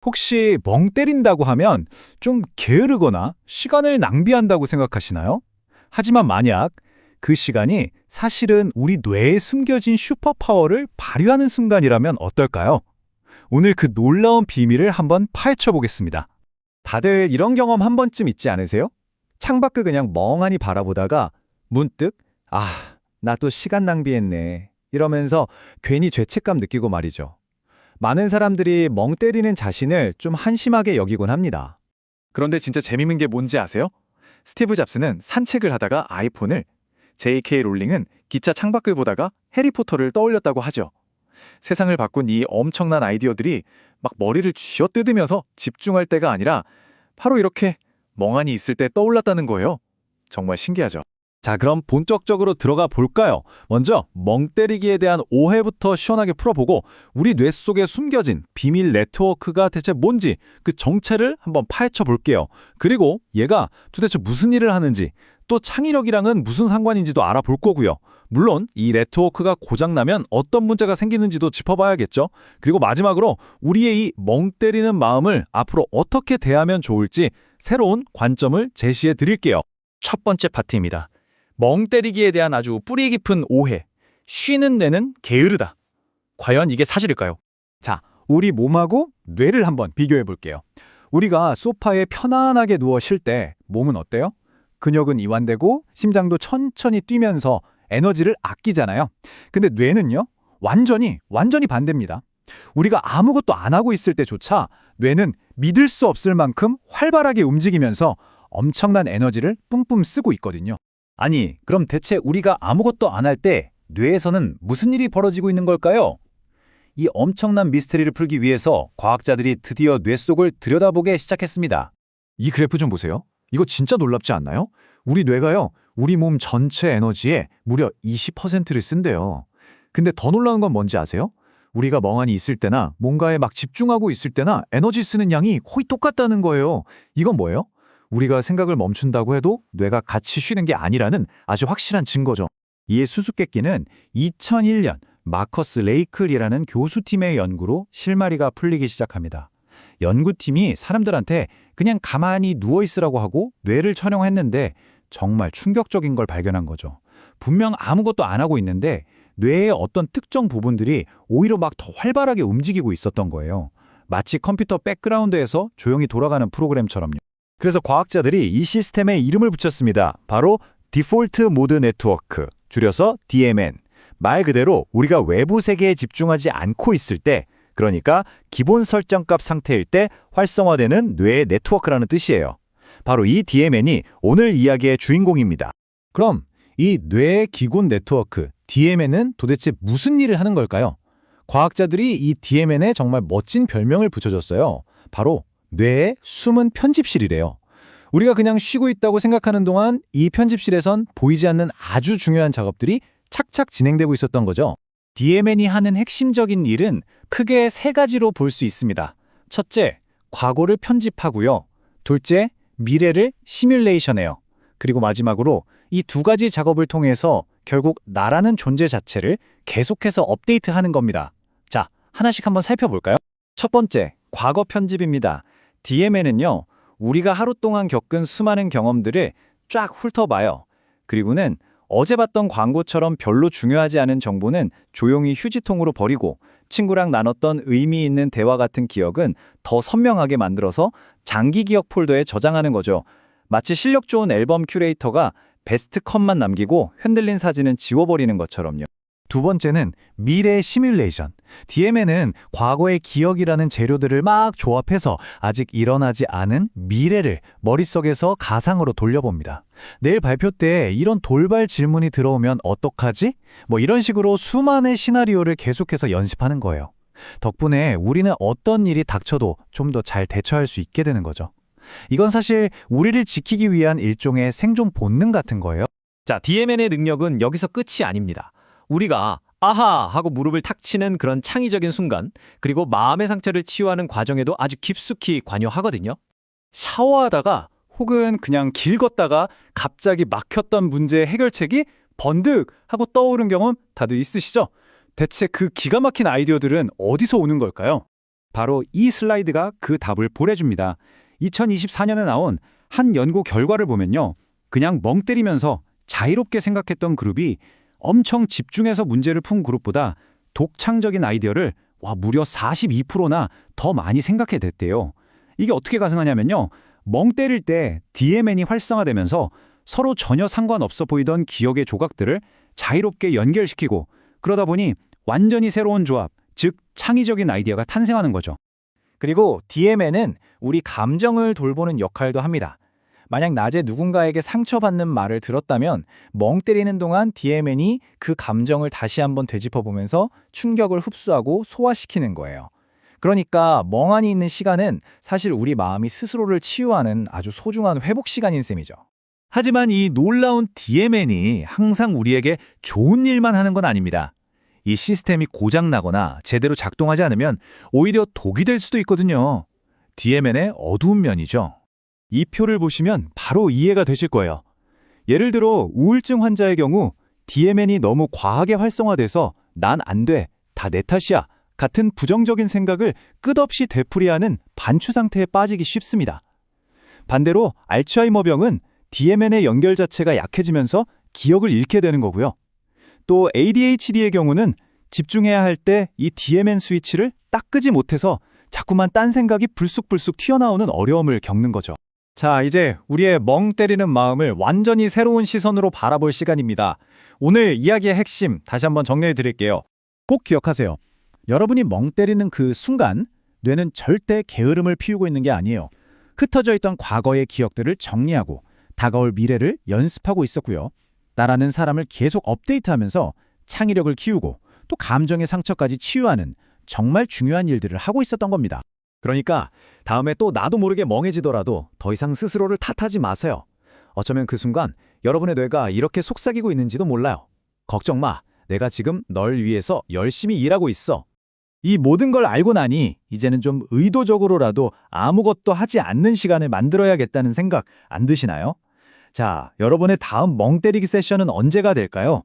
혹시 멍 때린다고 하면 좀 게으르거나 시간을 낭비한다고 생각하시나요? 하지만 만약 그 시간이 사실은 우리 뇌에 숨겨진 슈퍼파워를 발휘하는 순간이라면 어떨까요? 오늘 그 놀라운 비밀을 한번 파헤쳐 보겠습니다. 다들 이런 경험 한 번쯤 있지 않으세요? 창밖을 그냥 멍하니 바라보다가 문득 나 또 시간 낭비했네 이러면서 괜히 죄책감 느끼고 말이죠. 많은 사람들이 멍 때리는 자신을 좀 한심하게 여기곤 합니다. 그런데 진짜 재밌는 게 뭔지 아세요? 스티브 잡스는 산책을 하다가 아이폰을, J.K. 롤링은 기차 창밖을 보다가 해리포터를 떠올렸다고 하죠. 세상을 바꾼 이 엄청난 아이디어들이 막 머리를 쥐어뜯으면서 집중할 때가 아니라 바로 이렇게 멍하니 있을 때 떠올랐다는 거예요. 정말 신기하죠. 자, 그럼 본격적으로 들어가 볼까요? 먼저 멍 때리기에 대한 오해부터 시원하게 풀어보고 우리 뇌 속에 숨겨진 비밀 네트워크가 대체 뭔지 그 정체를 한번 파헤쳐 볼게요. 그리고 얘가 도대체 무슨 일을 하는지 또 창의력이랑은 무슨 상관인지도 알아볼 거고요. 물론 이 네트워크가 고장나면 어떤 문제가 생기는지도 짚어봐야겠죠. 그리고 마지막으로 우리의 이 멍 때리는 마음을 앞으로 어떻게 대하면 좋을지 새로운 관점을 제시해 드릴게요. 첫 번째 파트입니다. 멍 때리기에 대한 아주 뿌리 깊은 오해. 쉬는 뇌는 게으르다. 과연 이게 사실일까요? 자, 우리 몸하고 뇌를 한번 비교해 볼게요. 우리가 소파에 편안하게 누워 쉴 때 몸은 어때요? 근육은 이완되고 심장도 천천히 뛰면서 에너지를 아끼잖아요. 근데 뇌는요? 완전히 반대입니다. 우리가 아무것도 안 하고 있을 때조차 뇌는 믿을 수 없을 만큼 활발하게 움직이면서 엄청난 에너지를 뿜뿜 쓰고 있거든요. 아니, 그럼 대체 우리가 아무것도 안 할 때 뇌에서는 무슨 일이 벌어지고 있는 걸까요? 이 엄청난 미스터리를 풀기 위해서 과학자들이 드디어 뇌 속을 들여다보게 시작했습니다. 이 그래프 좀 보세요. 이거 진짜 놀랍지 않나요? 우리 뇌가요, 우리 몸 전체 에너지의 무려 20%를 쓴대요. 근데 더 놀라운 건 뭔지 아세요? 우리가 멍하니 있을 때나 뭔가에 막 집중하고 있을 때나 에너지 쓰는 양이 거의 똑같다는 거예요. 이건 뭐예요? 우리가 생각을 멈춘다고 해도 뇌가 같이 쉬는 게 아니라는 아주 확실한 증거죠. 이의 수수께끼는 2001년 마커스 레이클이라는 교수팀의 연구로 실마리가 풀리기 시작합니다. 연구팀이 사람들한테 그냥 가만히 누워있으라고 하고 뇌를 촬영했는데 정말 충격적인 걸 발견한 거죠. 분명 아무것도 안 하고 있는데 뇌의 어떤 특정 부분들이 오히려 막 더 활발하게 움직이고 있었던 거예요. 마치 컴퓨터 백그라운드에서 조용히 돌아가는 프로그램처럼요. 그래서 과학자들이 이 시스템에 이름을 붙였습니다. 바로 디폴트 모드 네트워크, 줄여서 DMN. 말 그대로 우리가 외부 세계에 집중하지 않고 있을 때, 그러니까 기본 설정값 상태일 때 활성화되는 뇌의 네트워크라는 뜻이에요. 바로 이 DMN이 오늘 이야기의 주인공입니다. 그럼 이 뇌의 기본 네트워크, DMN은 도대체 무슨 일을 하는 걸까요? 과학자들이 이 DMN에 정말 멋진 별명을 붙여줬어요. 바로 뇌의 숨은 편집실이래요. 우리가 그냥 쉬고 있다고 생각하는 동안 이 편집실에선 보이지 않는 아주 중요한 작업들이 착착 진행되고 있었던 거죠. DMN이 하는 핵심적인 일은 크게 세 가지로 볼 수 있습니다. 첫째, 과거를 편집하고요. 둘째, 미래를 시뮬레이션해요. 그리고 마지막으로 이 두 가지 작업을 통해서 결국 나라는 존재 자체를 계속해서 업데이트하는 겁니다. 자, 하나씩 한번 살펴볼까요? 첫 번째, 과거 편집입니다. DMN은요, 우리가 하루 동안 겪은 수많은 경험들을 쫙 훑어봐요. 그리고는 어제 봤던 광고처럼 별로 중요하지 않은 정보는 조용히 휴지통으로 버리고 친구랑 나눴던 의미 있는 대화 같은 기억은 더 선명하게 만들어서 장기 기억 폴더에 저장하는 거죠. 마치 실력 좋은 앨범 큐레이터가 베스트 컷만 남기고 흔들린 사진은 지워버리는 것처럼요. 두 번째는 미래 시뮬레이션. DMN은 과거의 기억이라는 재료들을 막 조합해서 아직 일어나지 않은 미래를 머릿속에서 가상으로 돌려봅니다. 내일 발표 때 이런 돌발 질문이 들어오면 어떡하지? 이런 식으로 수많은 시나리오를 계속해서 연습하는 거예요. 덕분에 우리는 어떤 일이 닥쳐도 좀 더 잘 대처할 수 있게 되는 거죠. 이건 사실 우리를 지키기 위한 일종의 생존 본능 같은 거예요. 자, DMN의 능력은 여기서 끝이 아닙니다. 우리가 아하 하고 무릎을 탁 치는 그런 창의적인 순간, 그리고 마음의 상처를 치유하는 과정에도 아주 깊숙이 관여하거든요. 샤워하다가 혹은 그냥 길 걷다가 갑자기 막혔던 문제의 해결책이 번득 하고 떠오른 경험 다들 있으시죠? 대체 그 기가 막힌 아이디어들은 어디서 오는 걸까요? 바로 이 슬라이드가 그 답을 보내줍니다. 2024년에 나온 한 연구 결과를 보면요. 그냥 멍 때리면서 자유롭게 생각했던 그룹이 엄청 집중해서 문제를 푼 그룹보다 독창적인 아이디어를 무려 42%나 더 많이 생각해냈대요. 이게 어떻게 가능하냐면요. 멍 때릴 때 DMN이 활성화되면서 서로 전혀 상관없어 보이던 기억의 조각들을 자유롭게 연결시키고 그러다 보니 완전히 새로운 조합, 즉 창의적인 아이디어가 탄생하는 거죠. 그리고 DMN은 우리 감정을 돌보는 역할도 합니다. 만약 낮에 누군가에게 상처받는 말을 들었다면 멍 때리는 동안 DMN이 그 감정을 다시 한번 되짚어보면서 충격을 흡수하고 소화시키는 거예요. 그러니까 멍하니 있는 시간은 사실 우리 마음이 스스로를 치유하는 아주 소중한 회복 시간인 셈이죠. 하지만 이 놀라운 DMN이 항상 우리에게 좋은 일만 하는 건 아닙니다. 이 시스템이 고장나거나 제대로 작동하지 않으면 오히려 독이 될 수도 있거든요. DMN의 어두운 면이죠. 이 표를 보시면 바로 이해가 되실 거예요. 예를 들어 우울증 환자의 경우 DMN이 너무 과하게 활성화돼서 난 안 돼, 다 내 탓이야 같은 부정적인 생각을 끝없이 되풀이하는 반추 상태에 빠지기 쉽습니다. 반대로 알츠하이머병은 DMN의 연결 자체가 약해지면서 기억을 잃게 되는 거고요. 또 ADHD의 경우는 집중해야 할 때 이 DMN 스위치를 딱 끄지 못해서 자꾸만 딴 생각이 불쑥불쑥 튀어나오는 어려움을 겪는 거죠. 자, 이제 우리의 멍 때리는 마음을 완전히 새로운 시선으로 바라볼 시간입니다. 오늘 이야기의 핵심 다시 한번 정리해 드릴게요. 꼭 기억하세요. 여러분이 멍 때리는 그 순간 뇌는 절대 게으름을 피우고 있는 게 아니에요. 흩어져 있던 과거의 기억들을 정리하고 다가올 미래를 연습하고 있었고요. 나라는 사람을 계속 업데이트하면서 창의력을 키우고 또 감정의 상처까지 치유하는 정말 중요한 일들을 하고 있었던 겁니다. 그러니까 다음에 또 나도 모르게 멍해지더라도 더 이상 스스로를 탓하지 마세요. 어쩌면 그 순간 여러분의 뇌가 이렇게 속삭이고 있는지도 몰라요. 걱정 마. 내가 지금 널 위해서 열심히 일하고 있어. 이 모든 걸 알고 나니 이제는 좀 의도적으로라도 아무것도 하지 않는 시간을 만들어야겠다는 생각 안 드시나요? 자, 여러분의 다음 멍 때리기 세션은 언제가 될까요?